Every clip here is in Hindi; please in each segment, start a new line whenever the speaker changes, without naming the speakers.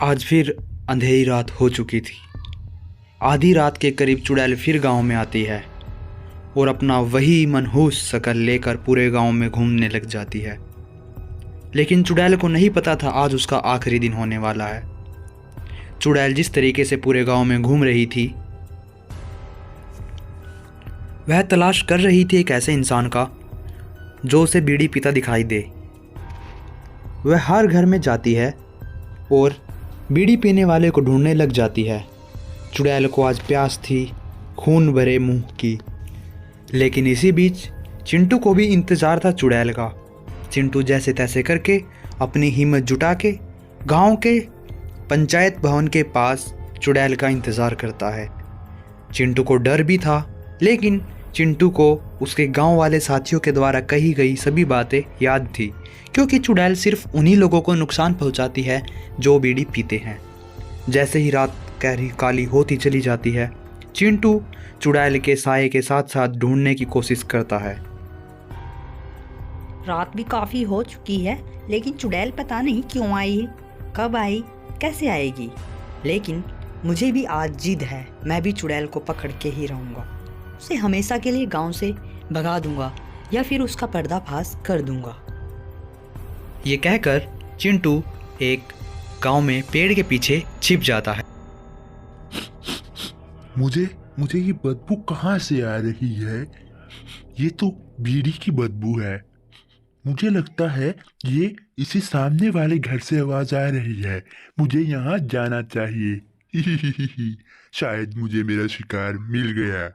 आज फिर अंधेरी रात हो चुकी थी। आधी रात के करीब चुड़ैल फिर गांव में आती है और अपना वही मनहूस शक्ल लेकर पूरे गांव में घूमने लग जाती है। लेकिन चुड़ैल को नहीं पता था आज उसका आखिरी दिन होने वाला है। चुड़ैल जिस तरीके से पूरे गांव में घूम रही थी, वह तलाश कर रही थी एक ऐसे इंसान का जो उसे बीड़ी पीता दिखाई दे। वह हर घर में जाती है और बीड़ी पीने वाले को ढूंढने लग जाती है। चुड़ैल को आज प्यास थी खून भरे मुंह की। लेकिन इसी बीच चिंटू को भी इंतज़ार था चुड़ैल का। चिंटू जैसे तैसे करके अपनी हिम्मत जुटा के गांव के पंचायत भवन के पास चुड़ैल का इंतज़ार करता है। चिंटू को डर भी था, लेकिन चिंटू को उसके गांव वाले साथियों के द्वारा कही गई सभी बातें याद थी, क्योंकि चुड़ैल सिर्फ उन्हीं लोगों को नुकसान पहुंचाती है जो बीड़ी पीते हैं। जैसे ही रात गहरी काली होती चली जाती है, चिंटू चुड़ैल के साये के साथ साथ ढूंढने की कोशिश करता है।
रात भी काफी हो चुकी है, लेकिन चुड़ैल पता नहीं क्यों आई, कब आई, कैसे आएगी। लेकिन मुझे भी आज जिद है, मैं भी चुड़ैल को पकड़ के ही रहूंगा। उसे हमेशा के लिए गांव से भगा दूंगा या फिर उसका पर्दाफाश कर दूंगा।
ये कहकर चिंटू एक गांव में पेड़ के पीछे छिप जाता है।
मुझे मुझे ये बदबू कहाँ से आ रही है? ये तो बीड़ी की बदबू है। मुझे लगता है ये इसी सामने वाले घर से आवाज आ रही है। मुझे यहाँ जाना चाहिए। शायद मुझे मेरा शिकार मिल गया।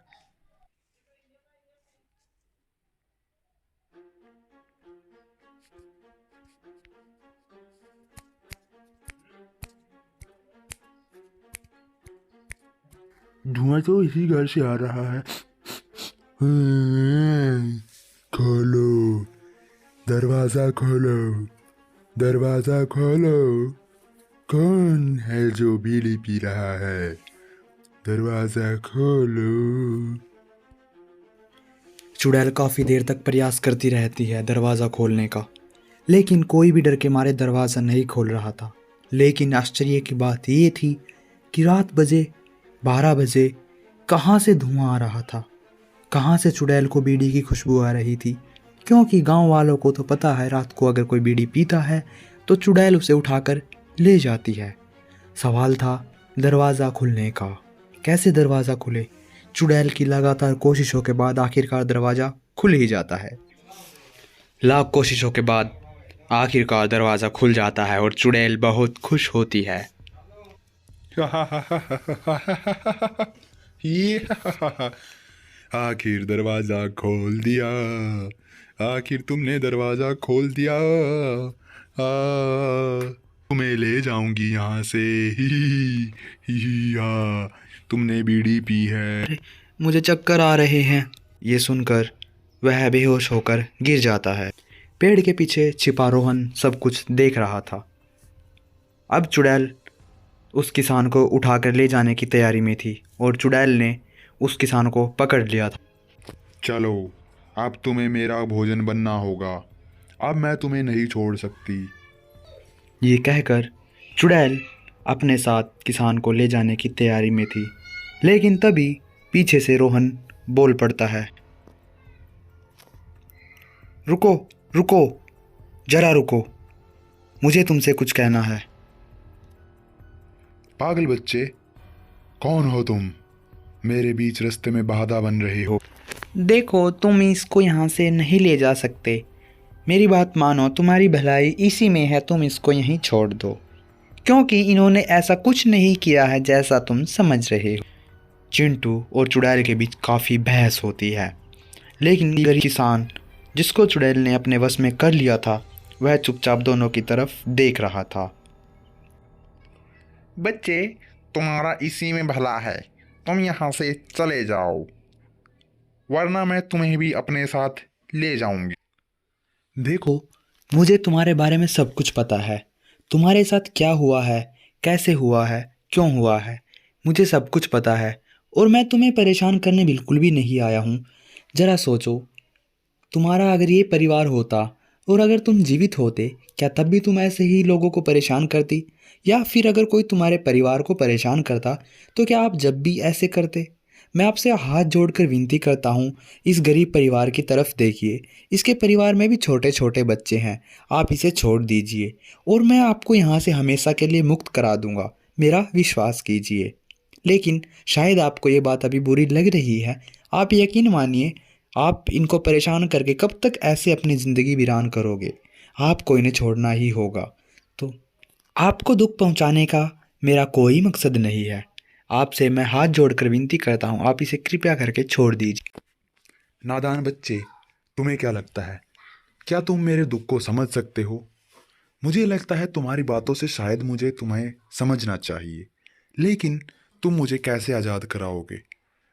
धुआं तो इसी घर से आ रहा है। खोलो, दरवाजा खोलो, दरवाजा खोलो। कौन है जो बीड़ी पी रहा है? दरवाजा खोलो।
चुड़ैल काफ़ी देर तक प्रयास करती रहती है दरवाज़ा खोलने का, लेकिन कोई भी डर के मारे दरवाज़ा नहीं खोल रहा था। लेकिन आश्चर्य की बात ये थी कि रात बजे 12 बजे कहाँ से धुआं आ रहा था, कहाँ से चुड़ैल को बीड़ी की खुशबू आ रही थी। क्योंकि गांव वालों को तो पता है रात को अगर कोई बीड़ी पीता है तो चुड़ैल उसे उठाकर ले जाती है। सवाल था दरवाज़ा खुलने का। कैसे दरवाज़ा खुले? चुड़ैल की लगातार कोशिशों के बाद आखिरकार दरवाज़ा खुल ही जाता है। लाख कोशिशों के बाद आखिरकार दरवाज़ा खुल जाता है और चुड़ैल बहुत खुश होती है।
ये आखिर दरवाजा खोल दिया। आखिर तुमने दरवाजा खोल दिया। तुम्हें ले जाऊंगी यहाँ से। तुमने बीड़ी पी है।
मुझे चक्कर आ रहे हैं। ये सुनकर वह बेहोश होकर गिर जाता है। पेड़ के पीछे छिपा रोहन सब कुछ देख रहा था। अब चुड़ैल उस किसान को उठाकर ले जाने की तैयारी में थी और चुड़ैल ने उस किसान को पकड़ लिया था।
चलो, अब तुम्हें मेरा भोजन बनना होगा। अब मैं तुम्हें नहीं छोड़ सकती।
ये कहकर चुड़ैल अपने साथ किसान को ले जाने की तैयारी में थी, लेकिन तभी पीछे से रोहन बोल पड़ता है, रुको रुको, जरा रुको, मुझे तुमसे कुछ कहना है।
पागल बच्चे, कौन हो तुम? मेरे बीच रास्ते में बाधा बन रहे हो।
देखो, तुम इसको यहाँ से नहीं ले जा सकते। मेरी बात मानो, तुम्हारी भलाई इसी में है, तुम इसको यहीं छोड़ दो, क्योंकि इन्होंने ऐसा कुछ नहीं किया है जैसा तुम समझ रहे हो। चिंटू और चुड़ैल के बीच काफ़ी बहस होती है, लेकिन गरीब किसान जिसको चुड़ैल ने अपने वश में कर लिया था, वह चुपचाप दोनों की तरफ देख रहा था।
बच्चे, तुम्हारा इसी में भला है, तुम यहाँ से चले जाओ, वरना मैं तुम्हें भी अपने साथ ले जाऊंगी।
देखो, मुझे तुम्हारे बारे में सब कुछ पता है। तुम्हारे साथ क्या हुआ है, कैसे हुआ है, क्यों हुआ है, मुझे सब कुछ पता है और मैं तुम्हें परेशान करने बिल्कुल भी नहीं आया हूँ। ज़रा सोचो, तुम्हारा अगर ये परिवार होता और अगर तुम जीवित होते क्या तब भी तुम ऐसे ही लोगों को परेशान करती, या फिर अगर कोई तुम्हारे परिवार को परेशान करता तो क्या आप जब भी ऐसे करते? मैं आपसे हाथ जोड़कर विनती करता हूँ, इस गरीब परिवार की तरफ देखिए। इसके परिवार में भी छोटे छोटे बच्चे हैं। आप इसे छोड़ दीजिए और मैं आपको यहाँ से हमेशा के लिए मुक्त करा दूंगा, मेरा विश्वास कीजिए। लेकिन शायद आपको ये बात अभी बुरी लग रही है। आप यकीन मानिए, आप इनको परेशान करके कब तक ऐसे अपनी ज़िंदगी वीरान करोगे? आपको इन्हें छोड़ना ही होगा। तो आपको दुख पहुंचाने का मेरा कोई मकसद नहीं है। आपसे मैं हाथ जोड़कर विनती करता हूं, आप इसे कृपया करके छोड़ दीजिए।
नादान बच्चे, तुम्हें क्या लगता है, क्या तुम मेरे दुख को समझ सकते हो? मुझे लगता है तुम्हारी बातों से शायद मुझे तुम्हें समझना चाहिए, लेकिन तुम मुझे कैसे आज़ाद कराओगे?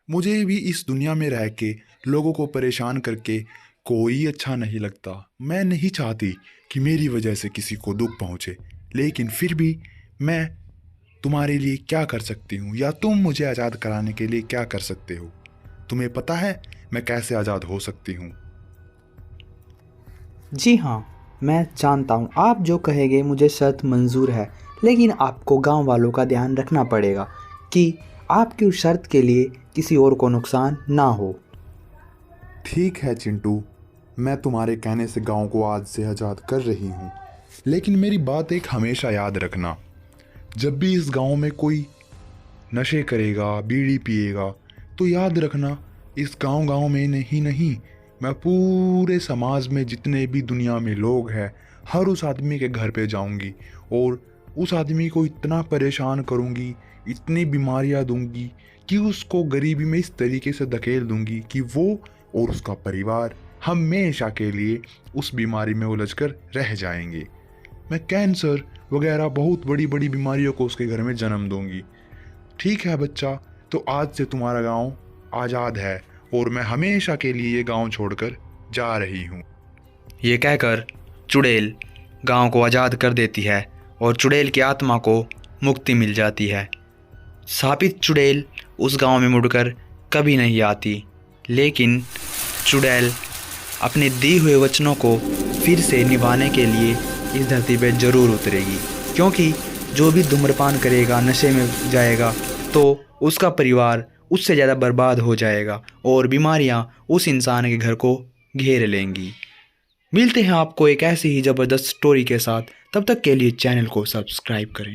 मुझे भी इस दुनिया में रह के लोगों को परेशान करके कोई अच्छा नहीं लगता। मैं नहीं चाहती कि मेरी वजह से किसी को दुख पहुँचे, लेकिन फिर भी मैं तुम्हारे लिए क्या कर सकती हूँ, या तुम मुझे आज़ाद कराने के लिए क्या कर सकते हो? तुम्हें पता है मैं कैसे आज़ाद हो सकती हूँ?
जी हाँ, मैं जानता हूँ आप जो कहेंगे मुझे शर्त मंजूर है, लेकिन आपको गांव वालों का ध्यान रखना पड़ेगा कि आपकी उस शर्त के लिए किसी और को नुकसान ना हो।
ठीक है चिंटू, मैं तुम्हारे कहने से गांव को आज से आज़ाद कर रही हूँ, लेकिन मेरी बात एक हमेशा याद रखना, जब भी इस गांव में कोई नशे करेगा, बीड़ी पिएगा, तो याद रखना इस गांव में नहीं, मैं पूरे समाज में जितने भी दुनिया में लोग हैं, हर उस आदमी के घर पे जाऊंगी और उस आदमी को इतना परेशान करूंगी, इतनी बीमारियां दूंगी कि उसको गरीबी में इस तरीके से धकेल दूंगी कि वो और उसका परिवार हमेशा के लिए उस बीमारी में उलझकर रह जाएंगे। मैं कैंसर वगैरह बहुत बड़ी बड़ी बीमारियों को उसके घर में जन्म दूंगी। ठीक है बच्चा, तो आज से तुम्हारा गांव आज़ाद है और मैं हमेशा के लिए ये गांव छोड़कर जा रही हूँ।
ये कहकर चुड़ैल गांव को आज़ाद कर देती है और चुड़ैल की आत्मा को मुक्ति मिल जाती है। शापित चुड़ैल उस गांव में मुड़कर कभी नहीं आती, लेकिन चुड़ैल अपने दिए हुए वचनों को फिर से निभाने के लिए इस धरती पर ज़रूर उतरेगी, क्योंकि जो भी धूम्रपान करेगा, नशे में जाएगा, तो उसका परिवार उससे ज़्यादा बर्बाद हो जाएगा और बीमारियां उस इंसान के घर को घेर लेंगी। मिलते हैं आपको एक ऐसी ही ज़बरदस्त स्टोरी के साथ, तब तक के लिए चैनल को सब्सक्राइब करें।